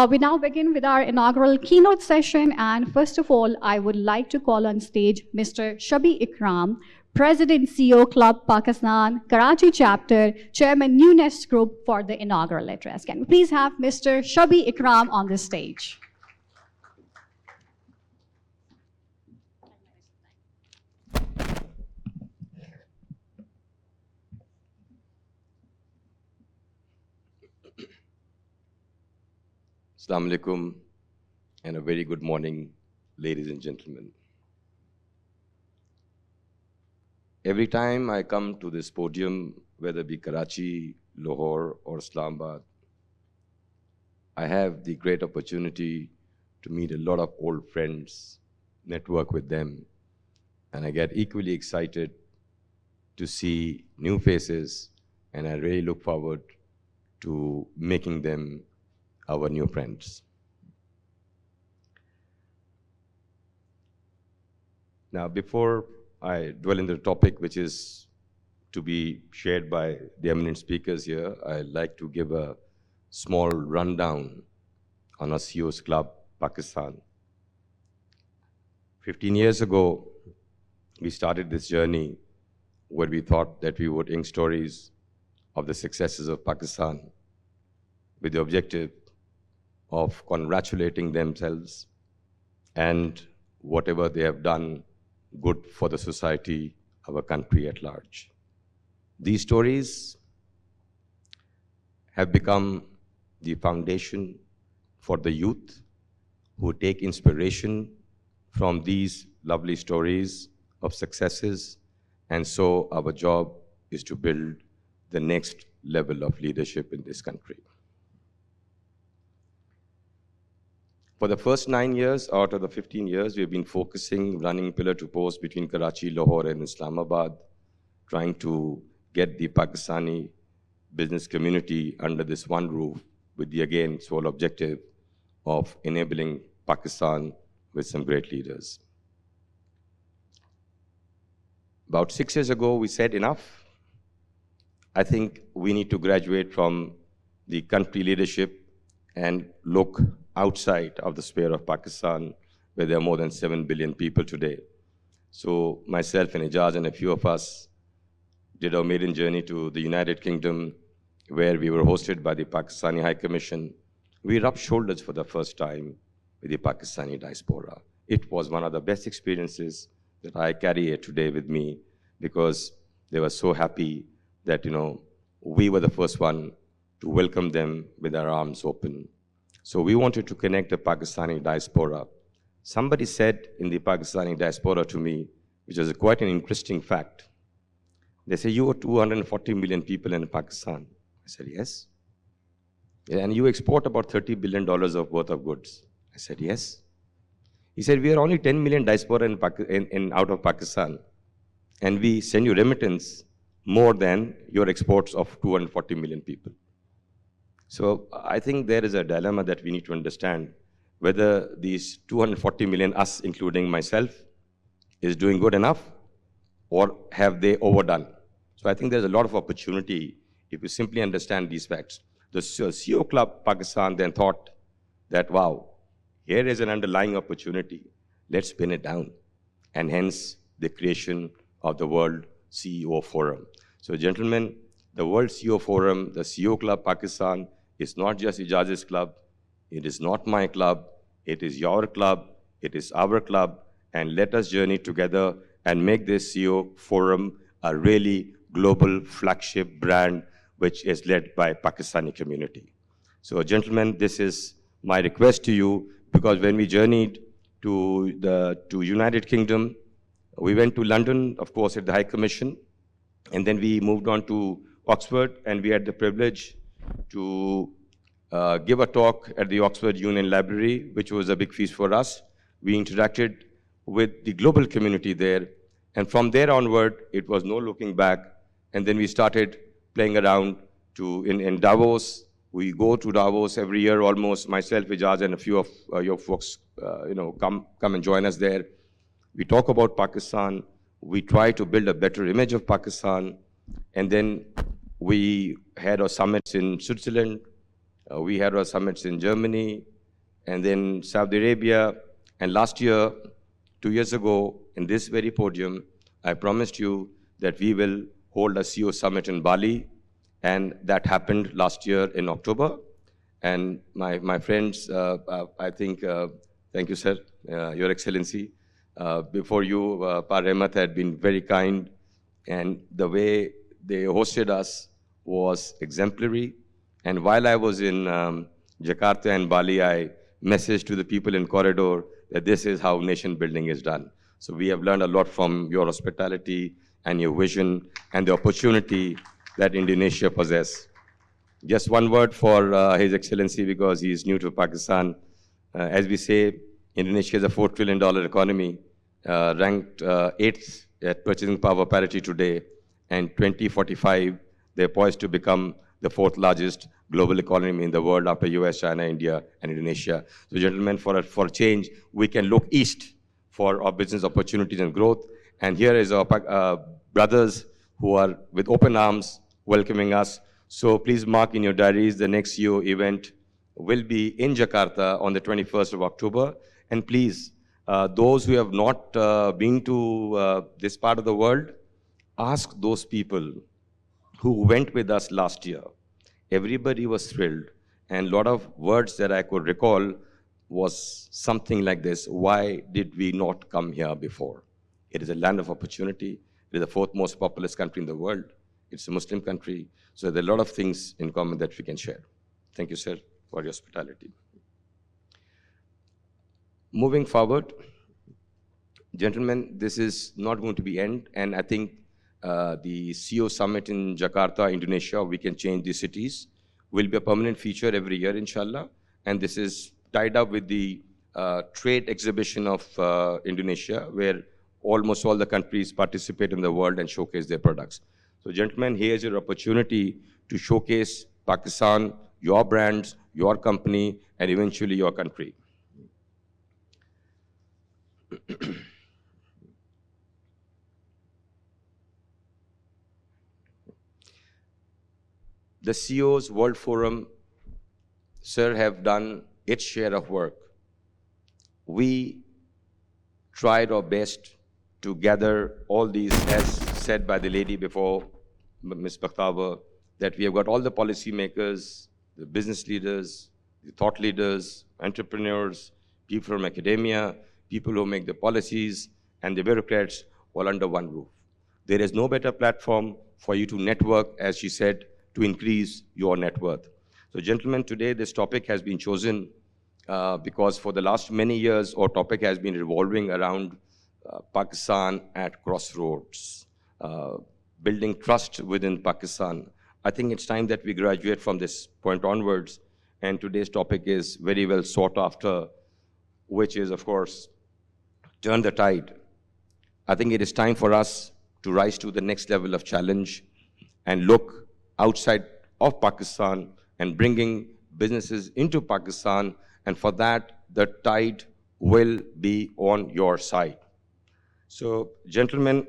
We now begin with our inaugural keynote session, and first of all, I would like to call on stage Mr. Shabeeh Ikram, President CEO Club Pakistan, Karachi Chapter, Chairman New Nest Group for the inaugural address. Can we please have Mr. Shabeeh Ikram on the stage? Assalamu alaikum and a very good morning, ladies and gentlemen. Every time I come to this podium, whether it be Karachi, Lahore or Islamabad, I have the great opportunity to meet a lot of old friends, network with them, and I get equally excited to see new faces, and I really look forward to making them our new friends. Now, before I dwell into the topic which is to be shared by the eminent speakers here, I'd like to give a small rundown on our CEO's Club, Pakistan. 15 years ago, we started this journey where we thought that we would ink stories of the successes of Pakistan with the objective of congratulating themselves and whatever they have done good for the society, our country at large. These stories have become the foundation for the youth who take inspiration from these lovely stories of successes, and so our job is to build the next level of leadership in this country. For the first 9 years out of the 15 years, we've been focusing, running pillar to post between Karachi, Lahore and Islamabad, trying to get the Pakistani business community under this one roof with the, again, sole objective of enabling Pakistan with some great leaders. About 6 years ago, we said enough. I think we need to graduate from the country leadership and look outside of the sphere of Pakistan, where there are more than 7 billion people today. So myself and Ijaz and a few of us did our maiden journey to the United Kingdom, where we were hosted by the Pakistani High Commission. We rubbed shoulders for the first time with the Pakistani diaspora. It was one of the best experiences that I carry here today with me, because they were so happy that, we were the first one to welcome them with our arms open. So we wanted to connect the Pakistani diaspora. Somebody said in the Pakistani diaspora to me, which was quite an interesting fact. They say, you are 240 million people in Pakistan. I said, yes. And you export about $30 billion of worth of goods. I said, yes. He said, we are only 10 million diaspora out of Pakistan, and we send you remittance more than your exports of 240 million people. So I think there is a dilemma that we need to understand, whether these 240 million, us including myself, is doing good enough, or have they overdone? So I think there's a lot of opportunity if you simply understand these facts. The CEO Club Pakistan then thought that, wow, here is an underlying opportunity. Let's pin it down. And hence the creation of the World CEO Forum. So gentlemen, the World CEO Forum, the CEO Club Pakistan, is not just Ijaz's club, it is not my club, it is your club, it is our club, and let us journey together and make this CEO Forum a really global flagship brand which is led by Pakistani community. So gentlemen, this is my request to you, because when we journeyed to United Kingdom, we went to London, of course, at the High Commission, and then we moved on to Oxford, and we had the privilege to give a talk at the Oxford Union Library, which was a big feast for us. We interacted with the global community there, and from there onward, it was no looking back. And then we started playing around in Davos. We go to Davos every year almost. Myself, Ijaz, and a few of your folks, come and join us there. We talk about Pakistan. We try to build a better image of Pakistan, and then we had our summits in Switzerland, We had our summits in Germany, and then Saudi Arabia. And last year, 2 years ago, in this very podium, I promised you that we will hold a CEO summit in Bali, and that happened last year in October. And my friends, I think, thank you, sir, Your Excellency. Before you, Par Rehmat had been very kind, and the way they hosted us was exemplary. And while I was in Jakarta and Bali, I messaged to the people in corridor that this is how nation building is done. So we have learned a lot from your hospitality and your vision and the opportunity that Indonesia possesses. Just one word for His Excellency, because he is new to Pakistan. As we say, Indonesia is a $4 trillion economy, ranked 8th at purchasing power parity today, and 2045, they're poised to become the 4th largest global economy in the world after US, China, India, and Indonesia. So gentlemen, for a change, we can look east for our business opportunities and growth. And here is our brothers who are with open arms welcoming us. So please mark in your diaries the next CEO event will be in Jakarta on the 21st of October. And please, those who have not been to this part of the world, ask those people who went with us last year. Everybody was thrilled, and a lot of words that I could recall was something like this: why did we not come here before? It is a land of opportunity. It is the 4th most populous country in the world. It's a Muslim country. So there are a lot of things in common that we can share. Thank you, sir, for your hospitality. Moving forward, gentlemen, this is not going to be end, and I think the CEO summit in Jakarta, Indonesia, we can change the cities, will be a permanent feature every year, inshallah. And this is tied up with the trade exhibition of Indonesia, where almost all the countries participate in the world and showcase their products. So gentlemen, here's your opportunity to showcase Pakistan, your brands, your company, and eventually your country. The CEOs World Forum, sir, have done its share of work. We tried our best to gather all these, as said by the lady before, Ms. Bakhtawar, that we have got all the policymakers, the business leaders, the thought leaders, entrepreneurs, people from academia, people who make the policies, and the bureaucrats all under one roof. There is no better platform for you to network, as she said, to increase your net worth. So gentlemen, today this topic has been chosen because for the last many years, our topic has been revolving around Pakistan at crossroads, building trust within Pakistan. I think it's time that we graduate from this point onwards, and today's topic is very well sought after, which is, of course, turn the tide. I think it is time for us to rise to the next level of challenge and look outside of Pakistan and bringing businesses into Pakistan, and for that, the tide will be on your side. So, gentlemen,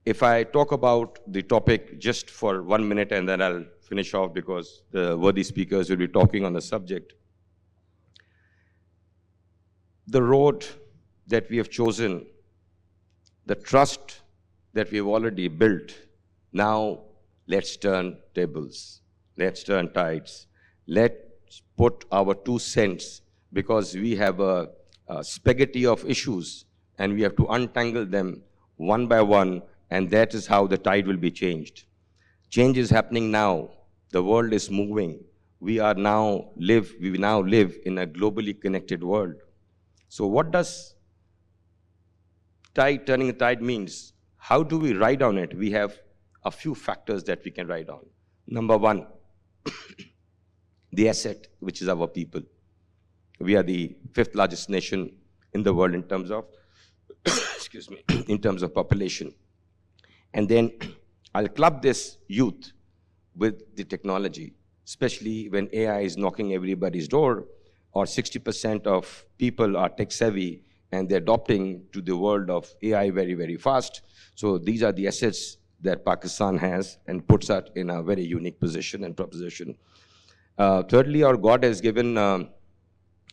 if I talk about the topic just for 1 minute and then I'll finish off because the worthy speakers will be talking on the subject. The road that we have chosen, the trust that we've already built, now let's turn tables, let's turn tides, let's put our 2 cents, because we have a spaghetti of issues and we have to untangle them one by one, and that is how the tide will be changed. Change is happening now. The world is moving. We now live in a globally connected world. So what does turning the tide means? How do we ride on it? We have a few factors that we can ride on. Number 1, the asset, which is our people. We are the 5th largest nation in the world in terms of, excuse me, in terms of population. And then I'll club this youth with the technology, especially when AI is knocking everybody's door, or 60% of people are tech savvy and they're adopting to the world of AI very, very fast. So these are the assets that Pakistan has and puts us in a very unique position and proposition. Thirdly, our God has given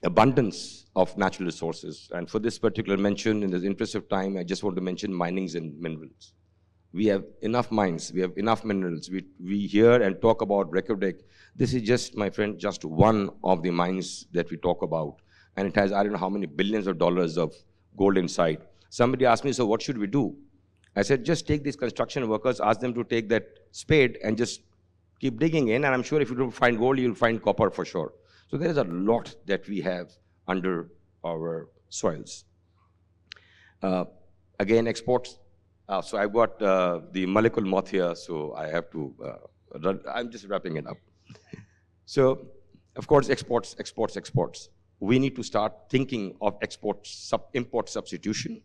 abundance of natural resources. And for this particular mention, in the interest of time, I just want to mention minings and minerals. We have enough mines, we have enough minerals. We hear and talk about Reko Diq. This is just, my friend, just one of the mines that we talk about. And it has, I don't know how many billions of dollars of gold inside. Somebody asked me, so what should we do? I said, just take these construction workers, ask them to take that spade and just keep digging in. And I'm sure if you don't find gold, you'll find copper for sure. So there is a lot that we have under our soils. Again, exports. So I've got the molecule moth here, so I have to, I'm just wrapping it up. So, of course, exports, exports, exports. We need to start thinking of import substitution.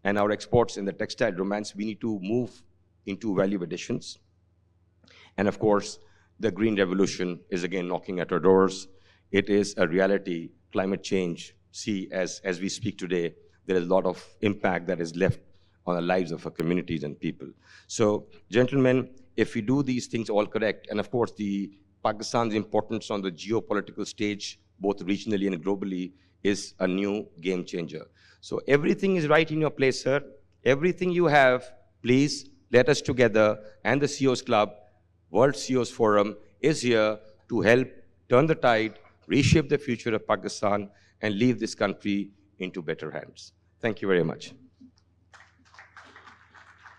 And our exports in the textile romance, we need to move into value additions. And of course, the green revolution is again knocking at our doors. It is a reality. Climate change, see, as we speak today, there is a lot of impact that is left on the lives of our communities and people. So, gentlemen, if we do these things all correct, and of course, Pakistan's importance on the geopolitical stage, both regionally and globally, is a new game changer. So everything is right in your place, sir. Everything you have, please let us together, and the CEOs Club, World CEOs Forum is here to help turn the tide, reshape the future of Pakistan, and leave this country into better hands. Thank you very much.